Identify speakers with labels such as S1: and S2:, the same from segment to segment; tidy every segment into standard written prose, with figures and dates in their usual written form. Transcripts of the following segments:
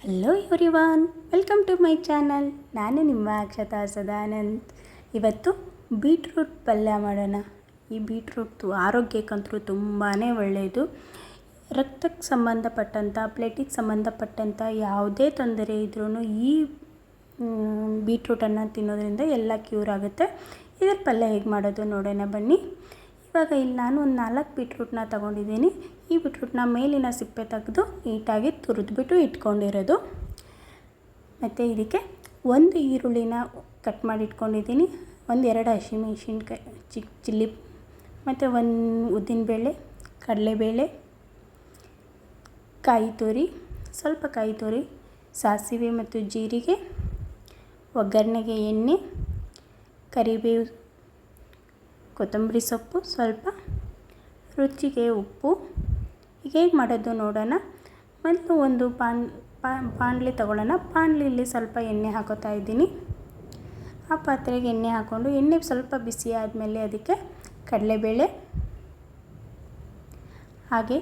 S1: Hello everyone, welcome to my channel. ನಾನು ನಿಮ್ಮ ಅಕ್ಷತಾ ಸದಾನಂದ್. ಇವತ್ತು ಬೀಟ್ರೂಟ್ ಪಲ್ಯ ಮಾಡೋಣ. ಈ ಬೀಟ್ರೂಟ್ ಆರೋಗ್ಯಕ್ಕಂತೂ ತುಂಬಾ ಒಳ್ಳೆಯದು. ರಕ್ತಕ್ಕೆ ಸಂಬಂಧಪಟ್ಟಂಥ, ಬ್ಲಡ್ಡಿಗೆ ಸಂಬಂಧಪಟ್ಟಂಥ ಯಾವುದೇ ತೊಂದರೆ ಇದ್ರೂ ಈ ಬೀಟ್ರೂಟನ್ನು ತಿನ್ನೋದ್ರಿಂದ ಎಲ್ಲ ಕ್ಯೂರ್ ಆಗುತ್ತೆ. ಇದರ ಪಲ್ಯ ಹೇಗೆ ಮಾಡೋದು ನೋಡೋಣ ಬನ್ನಿ. ಇವಾಗ ಇಲ್ಲಿ ನಾನು ಒಂದು 4 ಬೀಟ್ರೂಟ್ನ ತೊಗೊಂಡಿದ್ದೀನಿ. ಈ ಬೀಟ್ರೂಟ್ನ ಮೇಲಿನ ಸಿಪ್ಪೆ ತೆಗೆದು ನೀಟಾಗಿ ತುರಿದ್ಬಿಟ್ಟು ಇಟ್ಕೊಂಡಿರೋದು. ಮತ್ತು ಇದಕ್ಕೆ ಒಂದು ಈರುಳ್ಳಿನ ಕಟ್ ಮಾಡಿ ಇಟ್ಕೊಂಡಿದ್ದೀನಿ, 1-2 ಹಸಿಮೆಣಸಿನ್ಕಾಯಿ, ಚಿಲ್ಲಿ, ಮತ್ತು 1 ಉದ್ದಿನಬೇಳೆ, ಕಡಲೆಬೇಳೆ, ಕಾಯಿ ತುರಿ, ಸ್ವಲ್ಪ ಕಾಯಿ ತುರಿ, ಸಾಸಿವೆ ಮತ್ತು ಜೀರಿಗೆ, ಒಗ್ಗರಣೆಗೆ ಎಣ್ಣೆ, ಕರಿಬೇವು, ಕೊತ್ತಂಬರಿ ಸೊಪ್ಪು, ಸ್ವಲ್ಪ ರುಚಿಗೆ ಉಪ್ಪು. ಈಗ ಹೇಗೆ ಮಾಡೋದು ನೋಡೋಣ. ಮೊದಲು ಒಂದು ಬಾಣಲಿ ತಗೊಳ್ಳೋಣ. ಬಾಣಲಿಯಲ್ಲಿ ಸ್ವಲ್ಪ ಎಣ್ಣೆ ಹಾಕೋತಾ ಇದ್ದೀನಿ. ಆ ಪಾತ್ರೆಗೆ ಎಣ್ಣೆ ಹಾಕ್ಕೊಂಡು ಎಣ್ಣೆ ಸ್ವಲ್ಪ ಬಿಸಿ ಆದಮೇಲೆ ಅದಕ್ಕೆ ಕಡಲೆಬೇಳೆ ಹಾಗೆ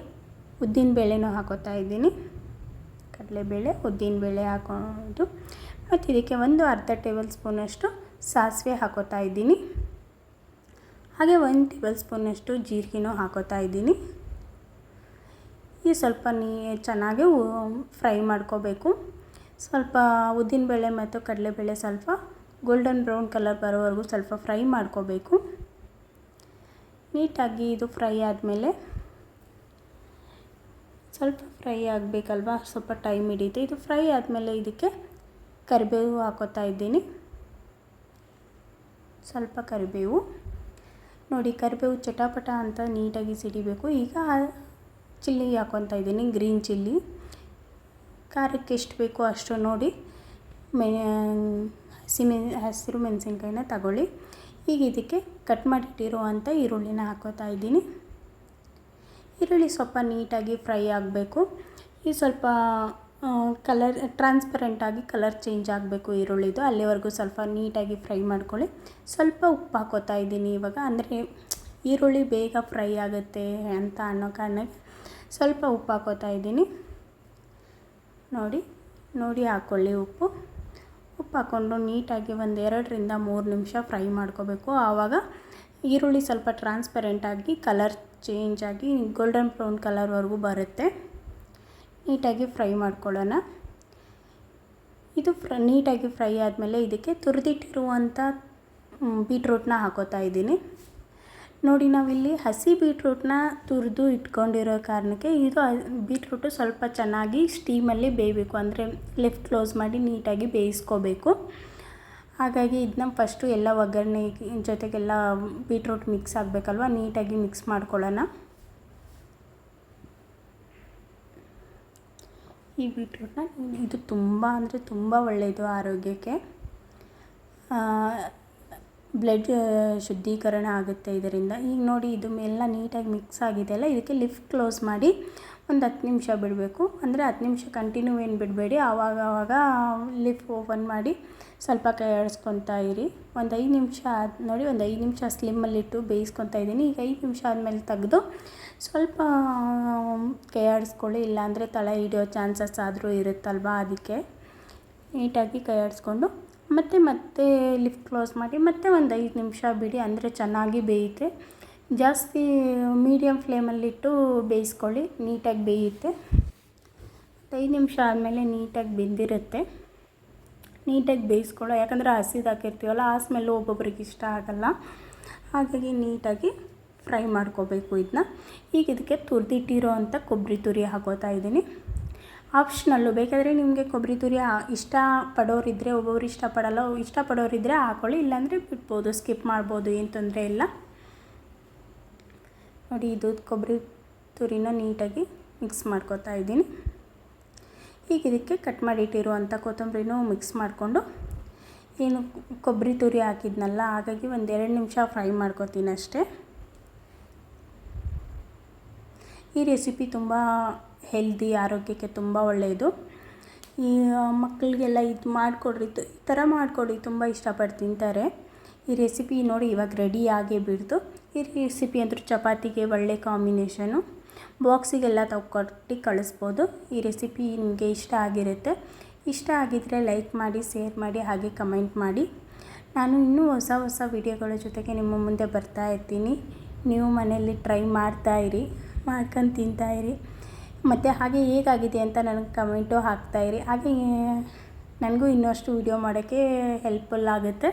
S1: ಉದ್ದಿನಬೇಳೆನೂ ಹಾಕೋತಾ ಇದ್ದೀನಿ. ಕಡಲೆಬೇಳೆ, ಉದ್ದಿನಬೇಳೆ ಹಾಕೋದು. ಮತ್ತು ಇದಕ್ಕೆ ಒಂದು ಅರ್ಧ ಟೇಬಲ್ ಸ್ಪೂನಷ್ಟು ಸಾಸಿವೆ ಹಾಕೋತಾ ಇದ್ದೀನಿ. ಹಾಗೆ 1 ಟೇಬಲ್ ಸ್ಪೂನಷ್ಟು ಜೀರಿಗೆನೂ ಹಾಕೋತಾ ಇದ್ದೀನಿ. ಈ ಸ್ವಲ್ಪ ಚೆನ್ನಾಗಿ ಫ್ರೈ ಮಾಡ್ಕೋಬೇಕು. ಸ್ವಲ್ಪ ಉದ್ದಿನಬೇಳೆ ಮತ್ತು ಕಡಲೆಬೇಳೆ ಸ್ವಲ್ಪ ಗೋಲ್ಡನ್ ಬ್ರೌನ್ ಕಲರ್ ಬರೋವರೆಗೂ ಸ್ವಲ್ಪ ಫ್ರೈ ಮಾಡ್ಕೋಬೇಕು. ನೀಟಾಗಿ ಇದು ಫ್ರೈ ಆದಮೇಲೆ, ಸ್ವಲ್ಪ ಫ್ರೈ ಆಗಬೇಕಲ್ವ, ಸ್ವಲ್ಪ ಟೈಮ್ ಹಿಡಿಯುತ್ತೆ. ಇದು ಫ್ರೈ ಆದಮೇಲೆ ಇದಕ್ಕೆ ಕರಿಬೇವು ಹಾಕೋತಾ ಇದ್ದೀನಿ. ಸ್ವಲ್ಪ ಕರಿಬೇವು ನೋಡಿ, ಕರಿಬೇವು ಚಟಪಟ ಅಂತ ನೀಟಾಗಿ ಸಿಡಿಬೇಕು. ಈಗ ಚಿಲ್ಲಿ ಹಾಕ್ಕೊತಾ ಇದ್ದೀನಿ, ಗ್ರೀನ್ ಚಿಲ್ಲಿ. ಖಾರಕ್ಕೆ ಎಷ್ಟು ಬೇಕೋ ಅಷ್ಟು ನೋಡಿ ಹಸಿರು ಮೆಣಸಿನ್ಕಾಯಿನ ತಗೊಳ್ಳಿ. ಈಗ ಇದಕ್ಕೆ ಕಟ್ ಮಾಡಿಟ್ಟಿರುವಂಥ ಈರುಳ್ಳಿನ ಹಾಕೋತಾ ಇದ್ದೀನಿ. ಈರುಳ್ಳಿ ಸ್ವಲ್ಪ ನೀಟಾಗಿ ಫ್ರೈ ಆಗಬೇಕು. ಈ ಸ್ವಲ್ಪ ಕಲರ್ ಟ್ರಾನ್ಸ್ಪರೆಂಟಾಗಿ ಕಲರ್ ಚೇಂಜ್ ಆಗಬೇಕು ಈರುಳ್ಳಿದು, ಅಲ್ಲಿವರೆಗೂ ಸ್ವಲ್ಪ ನೀಟಾಗಿ ಫ್ರೈ ಮಾಡ್ಕೊಳ್ಳಿ. ಸ್ವಲ್ಪ ಉಪ್ಪು ಹಾಕೋತಾ ಇದ್ದೀನಿ ಇವಾಗ, ಅಂದರೆ ಈರುಳ್ಳಿ ಬೇಗ ಫ್ರೈ ಆಗುತ್ತೆ ಅಂತ ಅನ್ನೋ ಕಾರಣಕ್ಕೆ ಸ್ವಲ್ಪ ಉಪ್ಪು ಹಾಕೋತಾ ಇದ್ದೀನಿ. ನೋಡಿ ಹಾಕ್ಕೊಳ್ಳಿ ಉಪ್ಪು ಹಾಕ್ಕೊಂಡು ನೀಟಾಗಿ 1-2-3 ನಿಮಿಷ ಫ್ರೈ ಮಾಡ್ಕೋಬೇಕು. ಆವಾಗ ಈರುಳ್ಳಿ ಸ್ವಲ್ಪ ಟ್ರಾನ್ಸ್ಪರೆಂಟಾಗಿ ಕಲರ್ ಚೇಂಜ್ ಆಗಿ ಗೋಲ್ಡನ್ ಬ್ರೌನ್ ಕಲರ್ವರೆಗೂ ಬರುತ್ತೆ. ನೀಟಾಗಿ ಫ್ರೈ ಮಾಡ್ಕೊಳ್ಳೋಣ. ಇದು ನೀಟಾಗಿ ಫ್ರೈ ಆದಮೇಲೆ ಇದಕ್ಕೆ ತುರಿದಿಟ್ಟಿರುವಂಥ ಬೀಟ್ರೂಟ್ನ ಹಾಕೋತಾ ಇದ್ದೀನಿ. ನೋಡಿ, ನಾವಿಲ್ಲಿ ಹಸಿ ಬೀಟ್ರೂಟ್ನ ತುರಿದು ಇಟ್ಕೊಂಡಿರೋ ಕಾರಣಕ್ಕೆ ಇದು ಬೀಟ್ರೂಟು ಸ್ವಲ್ಪ ಚೆನ್ನಾಗಿ ಸ್ಟೀಮಲ್ಲಿ ಬೇಯಬೇಕು, ಅಂದರೆ ಲಿಫ್ಟ್ ಕ್ಲೋಸ್ ಮಾಡಿ ನೀಟಾಗಿ ಬೇಯಿಸ್ಕೋಬೇಕು. ಹಾಗಾಗಿ ಇದನ್ನ ಫಸ್ಟು ಎಲ್ಲ ಒಗ್ಗರಣೆ ಜೊತೆಗೆಲ್ಲ ಬೀಟ್ರೂಟ್ ಮಿಕ್ಸ್ ಆಗಬೇಕಲ್ವ, ನೀಟಾಗಿ ಮಿಕ್ಸ್ ಮಾಡ್ಕೊಳ್ಳೋಣ. ಈ ಬೀಟ್ರೂಟ್ನ ಇದು ತುಂಬ ಒಳ್ಳೆಯದು ಆರೋಗ್ಯಕ್ಕೆ. ಬ್ಲಡ್ ಶುದ್ಧೀಕರಣ ಆಗುತ್ತೆ ಇದರಿಂದ. ಈಗ ನೋಡಿ, ಇದು ಎಲ್ಲ ನೀಟಾಗಿ ಮಿಕ್ಸ್ ಆಗಿದೆಯಲ್ಲ, ಇದಕ್ಕೆ ಲಿಫ್ಟ್ ಕ್ಲೋಸ್ ಮಾಡಿ ಒಂದು 10 ನಿಮಿಷ ಬಿಡಬೇಕು. ಅಂದರೆ 10 ನಿಮಿಷ ಕಂಟಿನ್ಯೂ ಏನು ಬಿಡಬೇಡಿ, ಆವಾಗ ಲಿಫ್ಟ್ ಓಪನ್ ಮಾಡಿ ಸ್ವಲ್ಪ ಕೈ ಆಡಿಸ್ಕೊತಾ ಇರಿ. ಒಂದು 5 ನಿಮಿಷ ನೋಡಿ, ಒಂದು 5 ನಿಮಿಷ ಸ್ಲಿಮ್ಮಲ್ಲಿಟ್ಟು ಬೇಯಿಸ್ಕೊತಾ ಇದ್ದೀನಿ. ಈಗ 5 ನಿಮಿಷ ಆದಮೇಲೆ ತೆಗೆದು ಸ್ವಲ್ಪ ಕೈ ಆಡಿಸ್ಕೊಳ್ಳಿ, ಇಲ್ಲಾಂದರೆ ತಳ ಹಿಡಿಯೋ ಚಾನ್ಸಸ್ ಆದರೂ ಇರುತ್ತಲ್ವ, ಅದಕ್ಕೆ ನೀಟಾಗಿ ಕೈ ಆಡಿಸ್ಕೊಂಡು ಮತ್ತೆ ಲಿಫ್ಟ್ ಕ್ಲೋಸ್ ಮಾಡಿ ಮತ್ತೆ ಒಂದು 5 ನಿಮಿಷ ಬಿಡಿ, ಅಂದರೆ ಚೆನ್ನಾಗಿ ಬೇಯುತ್ತೆ. ಜಾಸ್ತಿ ಮೀಡಿಯಮ್ ಫ್ಲೇಮಲ್ಲಿಟ್ಟು ಬೇಯಿಸ್ಕೊಳ್ಳಿ, ನೀಟಾಗಿ ಬೇಯುತ್ತೆ. 5 ನಿಮಿಷ ಆದಮೇಲೆ ನೀಟಾಗಿ ಬೆಂದಿರುತ್ತೆ. ನೀಟಾಗಿ ಬೇಯಿಸ್ಕೊಳ್ಳೋ, ಯಾಕಂದರೆ ಹಸಿದು ಹಾಕಿರ್ತೀವಲ್ಲ, ಆ ಸ್ಮೆಲ್ಲು ಒಬ್ಬೊಬ್ರಿಗೆ ಇಷ್ಟ ಆಗೋಲ್ಲ. ಹಾಗಾಗಿ ನೀಟಾಗಿ ಫ್ರೈ ಮಾಡ್ಕೋಬೇಕು ಇದನ್ನ. ಈಗ ಇದಕ್ಕೆ ತುರಿದಿಟ್ಟಿರೋ ಅಂಥ ಕೊಬ್ಬರಿ ತುರಿ ಹಾಕೋತಾ ಇದ್ದೀನಿ. ಆಪ್ಷನಲ್ಲು, ಬೇಕಾದರೆ ನಿಮಗೆ ಕೊಬ್ಬರಿ ತುರಿ ಇಷ್ಟಪಡೋರಿದ್ದರೆ, ಒಬ್ಬೊಬ್ರು ಇಷ್ಟಪಡಲ್ಲ, ಇಷ್ಟಪಡೋರಿದ್ದರೆ ಹಾಕ್ಕೊಳ್ಳಿ, ಇಲ್ಲಾಂದರೆ ಬಿಡ್ಬೋದು, ಸ್ಕಿಪ್ ಮಾಡ್ಬೋದು, ಏನು ತೊಂದರೆ ಇಲ್ಲ. ನೋಡಿ, ಇದು ಕೊಬ್ಬರಿ ತುರಿನ ನೀಟಾಗಿ ಮಿಕ್ಸ್ ಮಾಡ್ಕೋತಾ ಇದ್ದೀನಿ. ಈಗ ಇದಕ್ಕೆ ಕಟ್ ಮಾಡಿಟ್ಟಿರುವಂಥ ಕೊತ್ತಂಬರಿನೂ ಮಿಕ್ಸ್ ಮಾಡಿಕೊಂಡು, ಏನು ಕೊಬ್ಬರಿ ತುರಿ ಹಾಕಿದ್ನಲ್ಲ, ಹಾಗಾಗಿ 1-2 ನಿಮಿಷ ಫ್ರೈ ಮಾಡ್ಕೋತೀನಿ ಅಷ್ಟೇ. ಈ ರೆಸಿಪಿ ತುಂಬ ಹೆಲ್ದಿ, ಆರೋಗ್ಯಕ್ಕೆ ತುಂಬ ಒಳ್ಳೆಯದು. ಈ ಮಕ್ಕಳಿಗೆಲ್ಲ ಇದು ಮಾಡಿಕೊಡ್ರಿ, ಈ ಥರ ಮಾಡಿಕೊಡಿ, ತುಂಬ ಇಷ್ಟಪಟ್ಟು ತಿಂತಾರೆ. ಈ ರೆಸಿಪಿ ನೋಡಿ ಇವಾಗ ರೆಡಿ ಆಗೇ ಬಿಡ್ತು. ಈ ರೆಸಿಪಿ ಅಂದ್ರೆ ಚಪಾತಿಗೆ ಒಳ್ಳೆ ಕಾಂಬಿನೇಷನು. ಬಾಕ್ಸಿಗೆಲ್ಲ ಕೊಟ್ಟು ಕಳಿಸ್ಬೋದು. ಈ ರೆಸಿಪಿ ನಿಮಗೆ ಇಷ್ಟ ಆಗಿರುತ್ತೆ. ಇಷ್ಟ ಆಗಿದ್ದರೆ ಲೈಕ್ ಮಾಡಿ, ಶೇರ್ ಮಾಡಿ, ಹಾಗೆ ಕಮೆಂಟ್ ಮಾಡಿ. ನಾನು ಇನ್ನೂ ಹೊಸ ವಿಡಿಯೋಗಳ ಜೊತೆಗೆ ನಿಮ್ಮ ಮುಂದೆ ಬರ್ತಾ ಇರ್ತೀನಿ. ನೀವು ಮನೆಯಲ್ಲಿ ಟ್ರೈ ಮಾಡ್ತಾಯಿರಿ, ಮಾಡ್ಕೊಂಡು ತಿಂತಾಯಿರಿ. ಮತ್ತು ಹಾಗೆ ಹೇಗಾಗಿದೆ ಅಂತ ನನಗೆ ಕಮೆಂಟು ಹಾಕ್ತಾಯಿರಿ. ಹಾಗೆ ನನಗೂ ಇನ್ನಷ್ಟು ವಿಡಿಯೋ ಮಾಡೋಕ್ಕೆ ಹೆಲ್ಪ್ಫುಲ್ ಆಗುತ್ತೆ.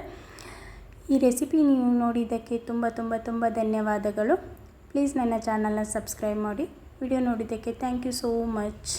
S1: ಈ ರೆಸಿಪಿ ನೀವು ನೋಡಿದ್ದಕ್ಕೆ ತುಂಬ ಧನ್ಯವಾದಗಳು. ಪ್ಲೀಸ್ ನನ್ನ ಚಾನಲ್ನ ಸಬ್ಸ್ಕ್ರೈಬ್ ಮಾಡಿ. ವಿಡಿಯೋ ನೋಡಿದ್ದಕ್ಕೆ ಥ್ಯಾಂಕ್ ಯು ಸೋ ಮಚ್.